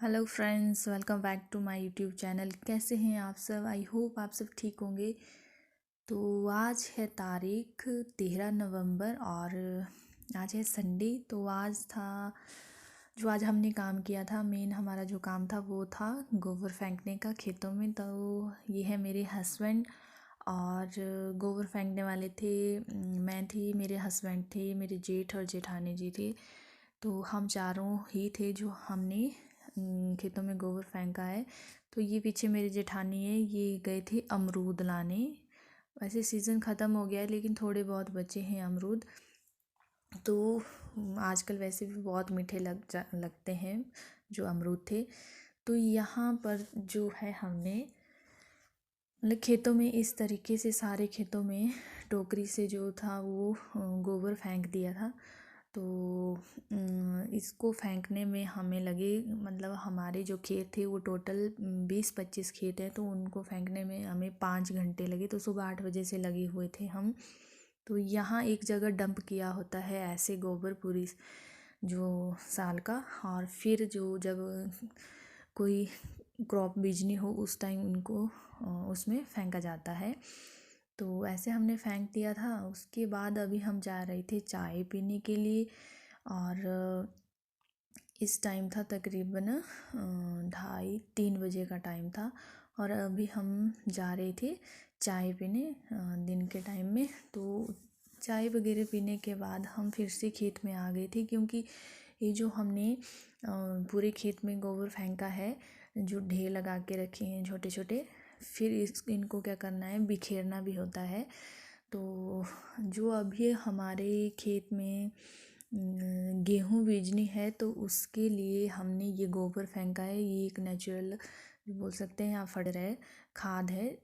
Hello friends, welcome back to my YouTube channel. कैसे हैं आप सब? आई होप आप सब ठीक होंगे। तो आज है तारीख 13 नवंबर और आज है संडे। तो आज हमने काम किया था, मेन हमारा जो काम था वो था गोबर फेंकने का खेतों में। तो ये है मेरे हस्बैंड और गोबर फेंकने वाले थे। मैं थी, मेरे हस्बैंड थे, मेरे जेठ और जेठानी जी थे। तो हम चारों ही थे जो हमने खेतों में गोबर फेंका है। तो ये पीछे मेरी जेठानी है, ये गए थे अमरूद लाने। वैसे सीज़न ख़त्म हो गया है लेकिन थोड़े बहुत बचे हैं अमरूद। तो आजकल वैसे भी बहुत मीठे लगते हैं जो अमरूद थे। तो यहाँ पर जो है हमने मतलब खेतों में इस तरीके से सारे खेतों में टोकरी से जो था वो गोबर फेंक दिया था। तो इसको फेंकने में हमें लगे, मतलब हमारे जो खेत थे वो टोटल 20-25 खेत है, तो उनको फेंकने में हमें 5 घंटे लगे। तो सुबह 8 बजे से लगे हुए थे हम। तो यहाँ एक जगह डंप किया होता है ऐसे गोबर पूरी जो साल का, और फिर जो जब कोई क्रॉप बीजनी हो उस टाइम उनको उसमें फेंका जाता है। तो ऐसे हमने फेंक दिया था। उसके बाद अभी हम जा रहे थे चाय पीने के लिए और इस टाइम था तकरीबन 2:30-3 बजे का टाइम था। और अभी हम जा रहे थे चाय पीने दिन के टाइम में। तो चाय वगैरह पीने के बाद हम फिर से खेत में आ गए थे, क्योंकि ये जो हमने पूरे खेत में गोबर फेंका है, जो ढेर लगा के रखे हैं छोटे छोटे, फिर इनको क्या करना है, बिखेरना भी होता है। तो जो अभी हमारे खेत में गेहूँ बीजनी है तो उसके लिए हमने ये गोबर फेंका है। ये एक नेचुरल बोल सकते हैं आप फर्टिलाइजर है, खाद है,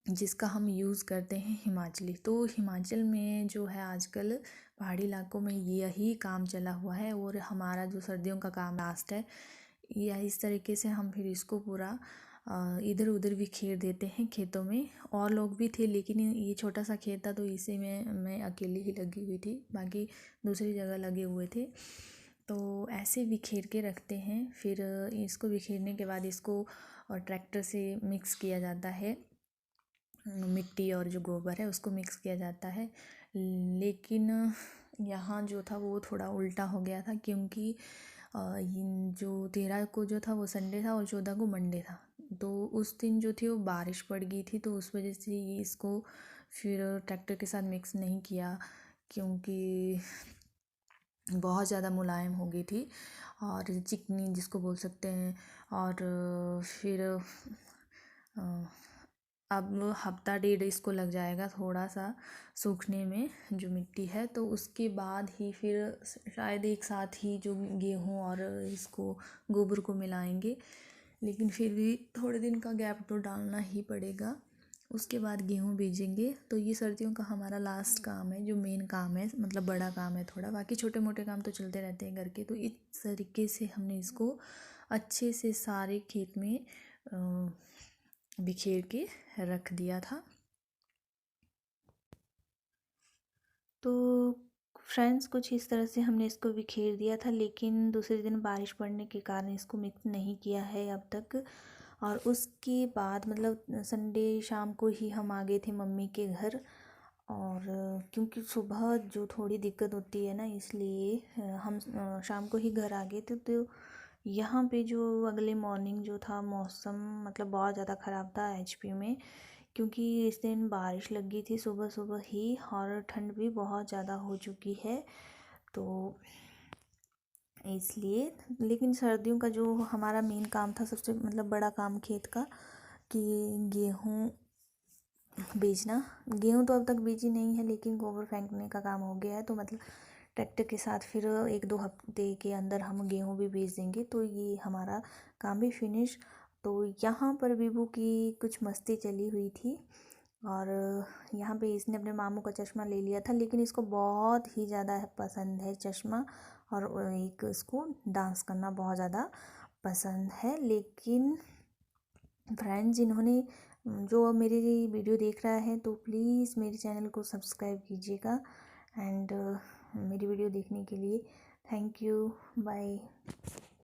जिसका हम यूज़ करते हैं हिमाचली। तो हिमाचल में जो है आजकल पहाड़ी इलाकों में यही काम चला हुआ है, और हमारा जो सर्दियों का काम लास्ट है, या इस तरीके से हम फिर इसको पूरा इधर उधर बिखेर देते हैं खेतों में। और लोग भी थे लेकिन ये छोटा सा खेत था तो इसी में मैं अकेली ही लगी हुई थी, बाकी दूसरी जगह लगे हुए थे। तो ऐसे बिखेर के रखते हैं। फिर इसको बिखेरने के बाद इसको ट्रैक्टर से मिक्स किया जाता है, मिट्टी और जो गोबर है उसको मिक्स किया जाता है। लेकिन यहाँ जो था वो थोड़ा उल्टा हो गया था, क्योंकि जो 13 को जो था वो संडे था और 14 को मंडे था। तो उस दिन जो थी वो बारिश पड़ गई थी, तो उस वजह से ये इसको फिर ट्रैक्टर के साथ मिक्स नहीं किया, क्योंकि बहुत ज़्यादा मुलायम हो गई थी और चिकनी जिसको बोल सकते हैं। और फिर अब हफ्ता डेढ़ इसको लग जाएगा थोड़ा सा सूखने में जो मिट्टी है। तो उसके बाद ही फिर शायद एक साथ ही जो गेहूँ और इसको गोबर को मिलाएंगे, लेकिन फिर भी थोड़े दिन का गैप तो डालना ही पड़ेगा। उसके बाद गेहूँ बीजेंगे। तो ये सर्दियों का हमारा लास्ट काम है, जो मेन काम है, मतलब बड़ा काम है थोड़ा। बाकी छोटे मोटे काम तो चलते रहते हैं घर के। तो इस तरीके से हमने इसको अच्छे से सारे खेत में बिखेर के रख दिया था। तो फ्रेंड्स कुछ इस तरह से हमने इसको बिखेर दिया था, लेकिन दूसरे दिन बारिश पड़ने के कारण इसको मिक्स नहीं किया है अब तक। और उसके बाद मतलब संडे शाम को ही हम आ गए थे मम्मी के घर। और क्योंकि सुबह जो थोड़ी दिक्कत होती है ना, इसलिए हम शाम को ही घर आ गए थे। तो यहाँ पे जो अगले मॉर्निंग जो था मौसम मतलब बहुत ज़्यादा ख़राब था एचपी में, क्योंकि इस दिन बारिश लगी थी सुबह सुबह ही, और ठंड भी बहुत ज़्यादा हो चुकी है। तो इसलिए, लेकिन सर्दियों का जो हमारा मेन काम था, सबसे मतलब बड़ा काम खेत का, कि गेहूँ बेचना। गेहूँ तो अब तक बीजी नहीं है, लेकिन गोबर फेंकने का काम हो गया है। तो मतलब ट्रैक्टर के साथ फिर 1-2 हफ्ते के अंदर हम गेहूँ भी बेच देंगे, तो ये हमारा काम भी फिनिश। तो यहाँ पर बीबू की कुछ मस्ती चली हुई थी, और यहाँ पे इसने अपने मामू का चश्मा ले लिया था, लेकिन इसको बहुत ही ज़्यादा पसंद है चश्मा, और एक इसको डांस करना बहुत ज़्यादा पसंद है। लेकिन फ्रेंड्स, जिन्होंने जो मेरी वीडियो देख रहा है तो प्लीज़ मेरे चैनल को सब्सक्राइब कीजिएगा। एंड मेरी वीडियो देखने के लिए थैंक यू, बाय।